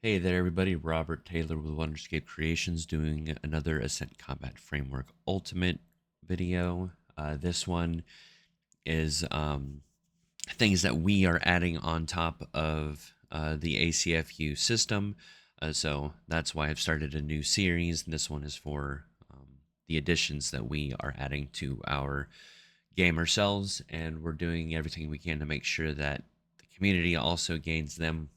Hey there, everybody. Robert Taylor with Wonderscape Creations doing another Ascent Combat Framework Ultimate video. This one is things that we are adding on top of the ACFU system. So that's why I've started a new series. And this one is for the additions that we are adding to our game ourselves. And we're doing everything we can to make sure that the community also gains them.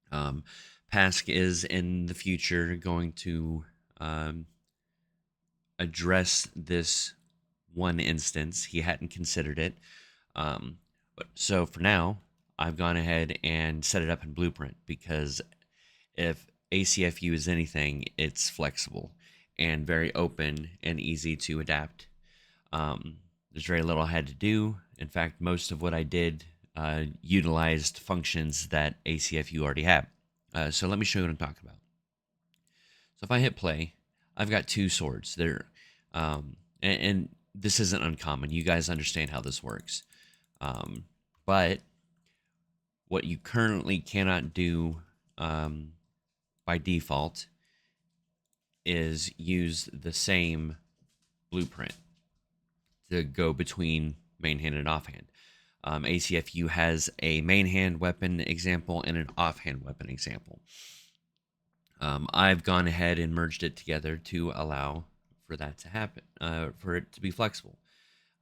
um, Pask is in the future going to um, address this one instance. He hadn't considered it. Um, but so for now, I've gone ahead and set it up in Blueprint because if ACFU is anything, it's flexible and very open and easy to adapt. There's very little I had to do. In fact, most of what I did utilized functions that ACFU already had. So let me show you what I'm talking about. So if I hit play, I've got two swords. And this isn't uncommon. You guys understand how this works. Um, but what you currently cannot do by default is use the same blueprint to go between main hand and offhand. ACFU has a main hand weapon example and an offhand weapon example. I've gone ahead and merged it together to allow for that to happen, for it to be flexible.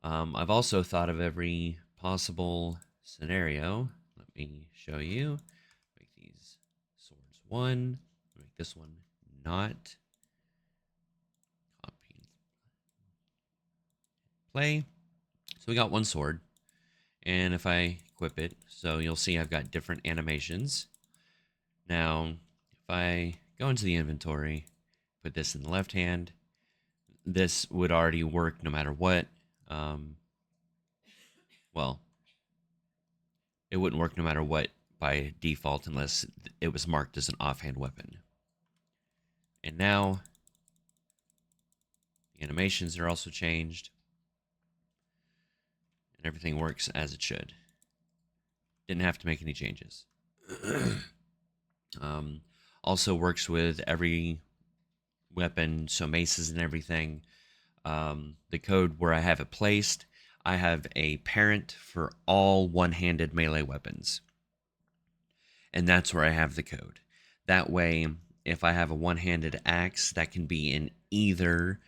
I've also thought of every possible scenario. Let me show you. Make these swords one. Make this one not. Copy. Play. So we got one sword. And if I equip it, so you'll see I've got different animations. Now, if I go into the inventory, put this in the left hand, this would already work no matter what. Um, well, it wouldn't work no matter what by default unless it was marked as an offhand weapon. And now the animations are also changed and everything works as it should. Didn't have to make any changes. um, Also works with every weapon, so maces and everything. The code where I have it placed, I have a parent for all one-handed melee weapons. And that's where I have the code. That way, if I have a one-handed axe, that can be in either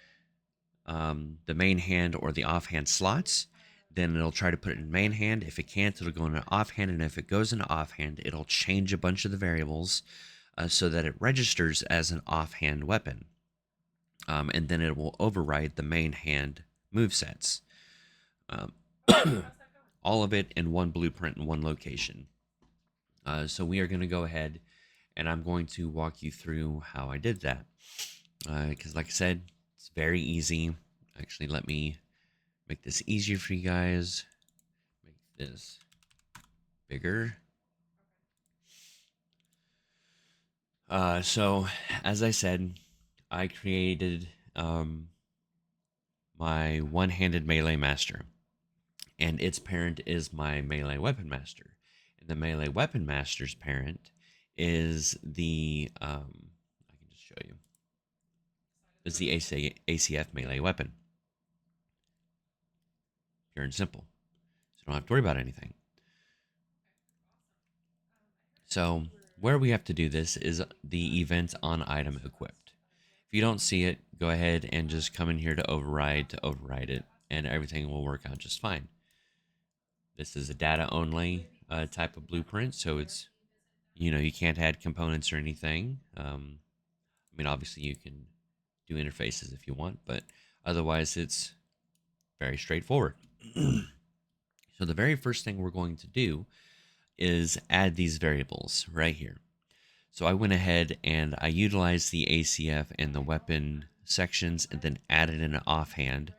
the main hand or the offhand slots. Then it'll try to put it in main hand. If it can't, it'll go into offhand. And if it goes into offhand, it'll change a bunch of the variables so that it registers as an offhand weapon. And then it will override the main hand movesets. Um, all of it in one blueprint in one location. So we are going to go ahead and I'm going to walk you through how I did that. Because like I said, it's very easy. Actually, let me make this easier for you guys. Make this bigger. So, as I said, I created my one-handed melee master. And its parent is my melee weapon master. And the melee weapon master's parent is the, I can just show you, is the ACF melee weapon. Pure and simple. So you don't have to worry about anything. So where we have to do this is the event on item equipped. If you don't see it, go ahead and just come in here to override it, and everything will work out just fine. This is a data only type of blueprint, so it's, you can't add components or anything. I mean, obviously you can do interfaces if you want, but otherwise it's very straightforward. So the very first thing we're going to do is add these variables right here. So I went ahead and I utilized the ACF and the weapon sections and then added an offhand.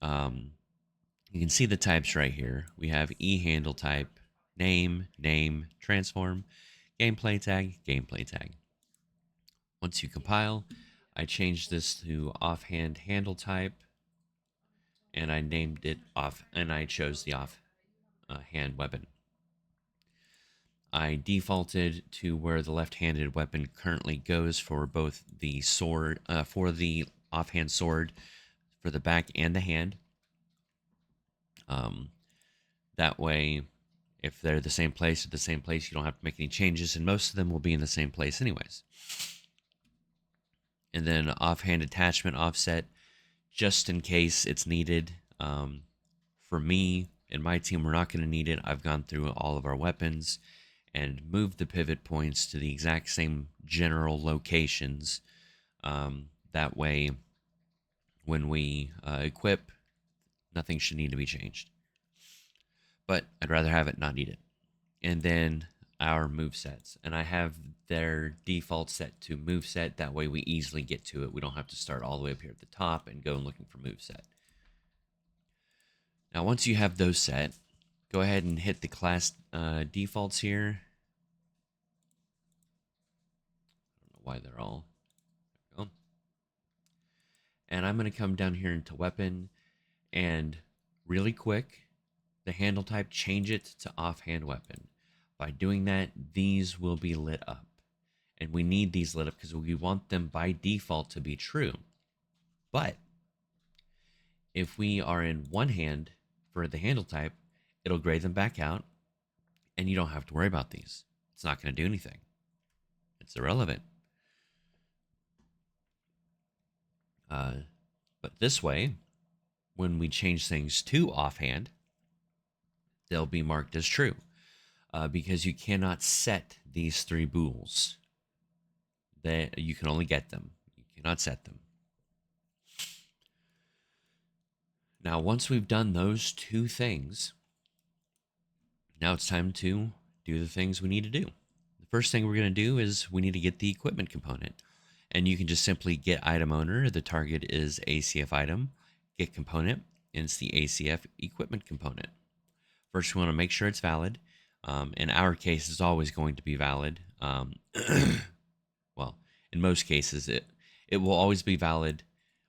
You can see the types right here. We have e-handle type, name, transform, gameplay tag. Once you compile, I changed this to offhand handle type, and I named it off, and I chose the offhand weapon. I defaulted to where the left-handed weapon currently goes for both the sword, for the offhand sword, for the back and the hand. Um, that way, if they're the same place, you don't have to make any changes, and most of them will be in the same place anyways. And then offhand attachment offset, just in case it's needed. For me and my team, we're not going to need it. I've gone through all of our weapons and moved the pivot points to the exact same general locations. That way, when we equip, nothing should need to be changed. But I'd rather have it not need it. And then our move sets, and I have their default set to move set. That way we easily get to it. We don't have to start all the way up here at the top and go looking for move set. Now once you have those set, go ahead and hit the class defaults here. I don't know why they're all, there we go. And I'm going to come down here into weapon, and really quick, the handle type, change it to offhand weapon. By doing that, these will be lit up. And we need these lit up because we want them by default to be true. But if we are in one hand for the handle type, it'll gray them back out, and you don't have to worry about these. It's not going to do anything. It's irrelevant. But this way, when we change things to offhand, they'll be marked as true. Because you cannot set these three bools. You can only get them. You cannot set them. Now, once we've done those two things, now it's time to do the things we need to do. The first thing we're going to do is we need to get the equipment component. And you can just simply get item owner. The target is ACF item. Get component, and it's the ACF equipment component. First, we want to make sure it's valid. In our case, it's always going to be valid. Well, in most cases, it will always be valid.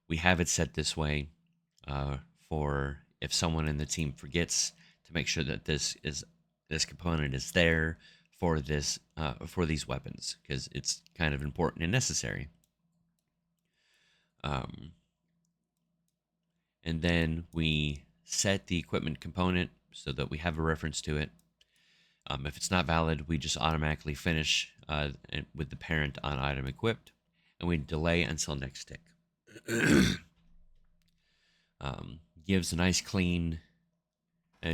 We have it set this way for if someone in the team forgets, to make sure that this component is there for this for these weapons, because it's kind of important and necessary. And then we set the equipment component so that we have a reference to it. If it's not valid, we just automatically finish with the parent on item equipped, and we delay until next tick. Gives a nice clean,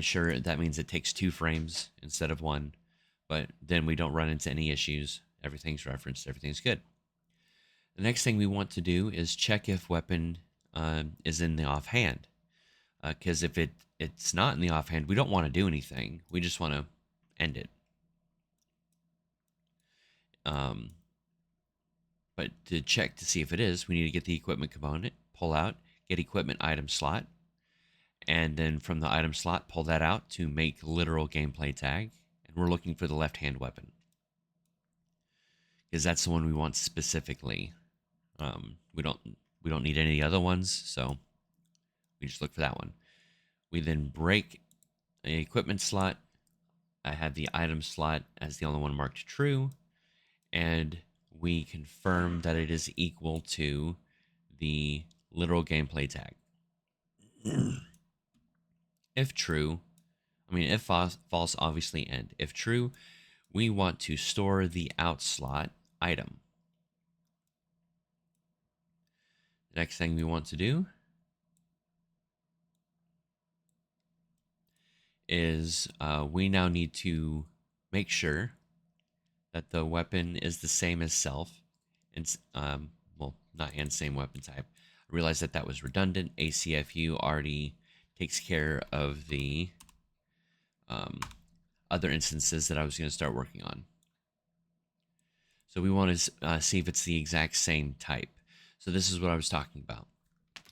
sure, that means it takes 2 frames instead of 1, but then we don't run into any issues. Everything's referenced, everything's good. The next thing we want to do is check if weapon is in the offhand, because if it's not in the offhand, we don't want to do anything. We just want to end it. But to check to see if it is, we need to get the equipment component, pull out, get equipment item slot, and then from the item slot, pull that out to make literal gameplay tag. And we're looking for the left-hand weapon, because that's the one we want specifically. We don't need any other ones, so we just look for that one. We then break the equipment slot. I have the item slot as the only one marked true, and we confirm that it is equal to the literal gameplay tag. If true, if false, obviously end. If true, we want to store the out slot item. The next thing we want to do is we now need to make sure that the weapon is the same as self. And well, not and same weapon type. I realized that was redundant. ACFU already takes care of the other instances that I was going to start working on. So we want to see if it's the exact same type. So this is what I was talking about.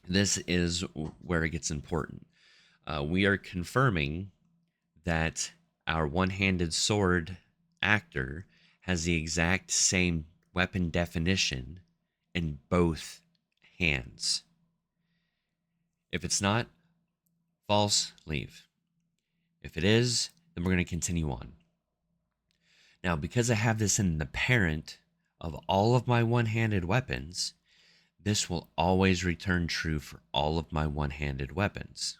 This is where it gets important. We are confirming that our one-handed sword actor has the exact same weapon definition in both hands. If it's not, false, leave. If it is, then we're going to continue on. Now, because I have this in the parent of all of my one-handed weapons, this will always return true for all of my one-handed weapons.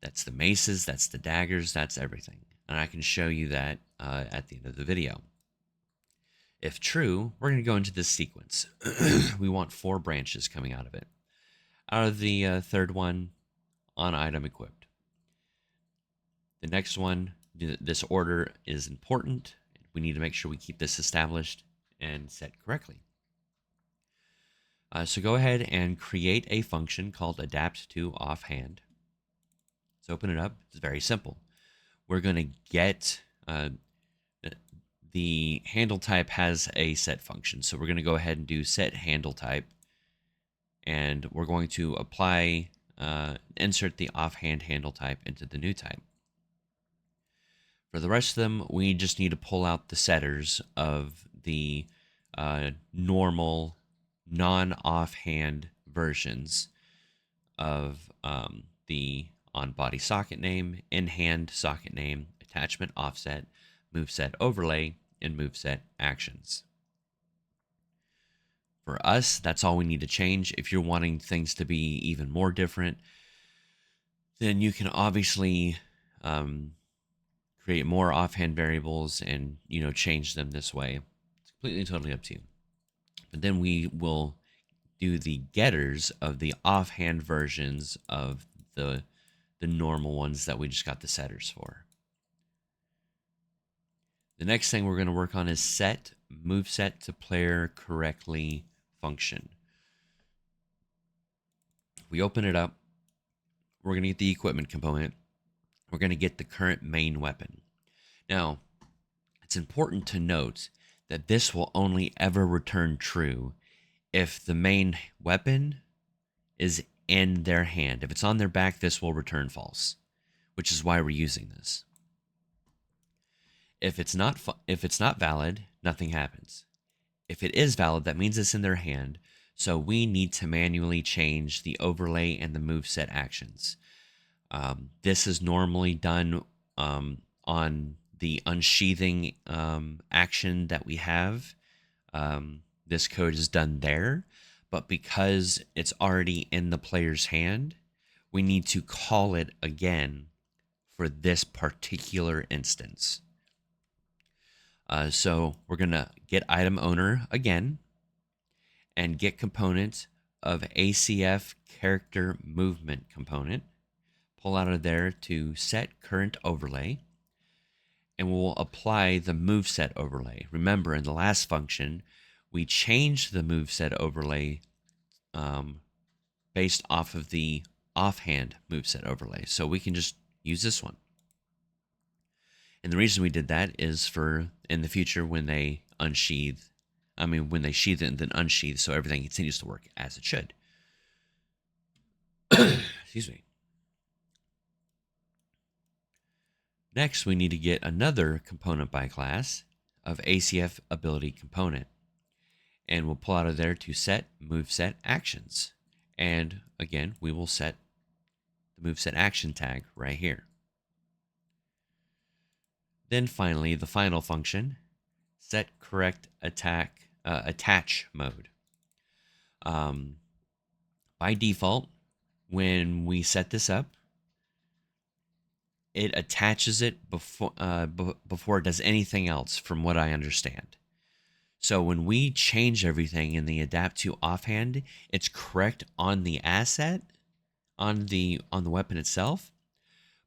That's the maces, that's the daggers, that's everything. And I can show you that at the end of the video. If true, we're going to go into this sequence. We want 4 branches coming out of it. Out of the third one, on item equipped. The next one, this order is important. We need to make sure we keep this established and set correctly. So go ahead and create a function called adapt to offhand. Let's open it up. It's very simple. We're going to get the handle type has a set function. So we're going to go ahead and do set handle type. And we're going to apply, insert the offhand handle type into the new type. For the rest of them, we just need to pull out the setters of the normal non-offhand versions of the on-body socket name, in-hand socket name, attachment offset, moveset overlay, and moveset actions. For us, that's all we need to change. If you're wanting things to be even more different, then you can obviously create more offhand variables and change them this way. It's completely totally up to you. But then we will do the getters of the offhand versions of the normal ones that we just got the setters for. The next thing we're going to work on is set moveset to player correctly function. If we open it up, we're going to get the equipment component. We're going to get the current main weapon. Now, it's important to note that this will only ever return true if the main weapon is in their hand. If it's on their back, this will return false, which is why we're using this. If it's not valid, nothing happens. If it is valid, that means it's in their hand. So we need to manually change the overlay and the moveset actions. This is normally done on the unsheathing action that we have. This code is done there, but because it's already in the player's hand, we need to call it again for this particular instance. So we're going to get item owner again and get component of ACF character movement component. Pull out of there to set current overlay, and we'll apply the moveset overlay. Remember, in the last function, we changed the moveset overlay based off of the offhand moveset overlay. So we can just use this one. And the reason we did that is for in the future when they sheath it and then unsheath, so everything continues to work as it should. Excuse me. Next, we need to get another component by class of ACF ability component. And we'll pull out of there to set moveset actions. And again, we will set the moveset action tag right here. Then finally, the final function, set correct attach mode. By default, when we set this up, it attaches it before it does anything else, from what I understand. So when we change everything in the adapt to offhand, it's correct on the asset, on the weapon itself,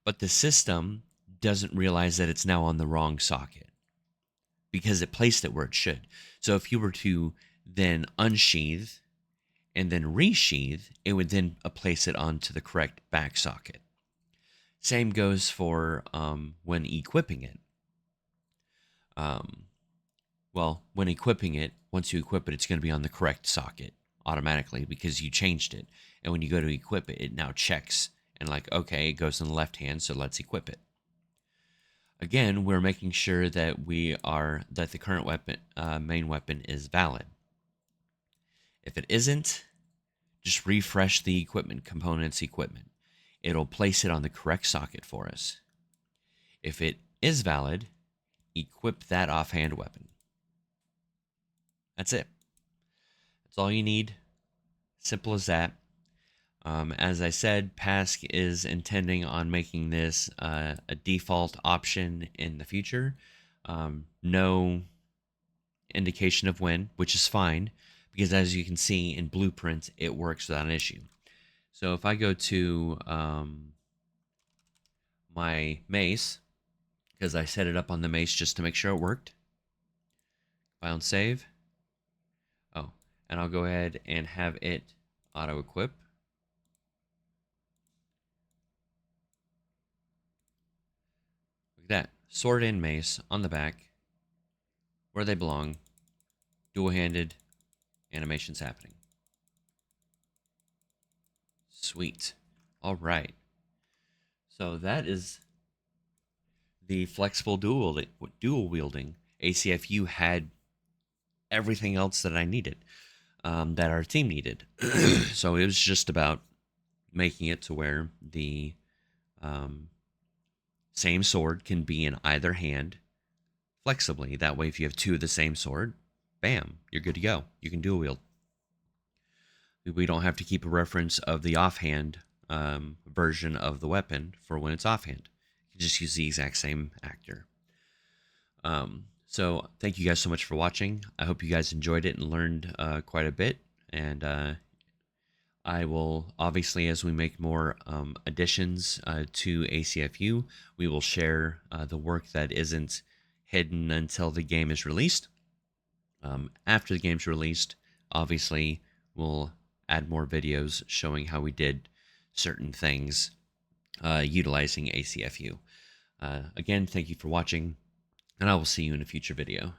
but the system doesn't realize that it's now on the wrong socket because it placed it where it should. So if you were to then unsheath and then resheath, it would then place it onto the correct back socket. Same goes for when equipping it. When equipping it, once you equip it, it's going to be on the correct socket automatically because you changed it. And when you go to equip it, it now checks and okay, it goes on the left hand, so let's equip it. Again, we're making sure that the current weapon, main weapon, is valid. If it isn't, just refresh the equipment component's equipment. It'll place it on the correct socket for us. If it is valid, equip that offhand weapon. That's it. That's all you need. Simple as that. As I said, Pask is intending on making this a default option in the future. No indication of when, which is fine, because as you can see in Blueprint, it works without an issue. So if I go to my mace, because I set it up on the mace just to make sure it worked, file and save. Oh, and I'll go ahead and have it auto-equip. Look at that. Sword and mace on the back, where they belong. Dual-handed animations happening. Sweet. All right. So that is the flexible dual wielding. ACFU had everything else that I needed, that our team needed. So it was just about making it to where the same sword can be in either hand flexibly. That way, if you have two of the same sword, bam, you're good to go. You can dual wield. We don't have to keep a reference of the offhand version of the weapon for when it's offhand. You just use the exact same actor. So thank you guys so much for watching. I hope you guys enjoyed it and learned quite a bit. And I will, obviously, as we make more additions to ACFU, we will share the work that isn't hidden until the game is released. After the game's released, obviously, we'll add more videos showing how we did certain things utilizing ACFU. Again, thank you for watching, and I will see you in a future video.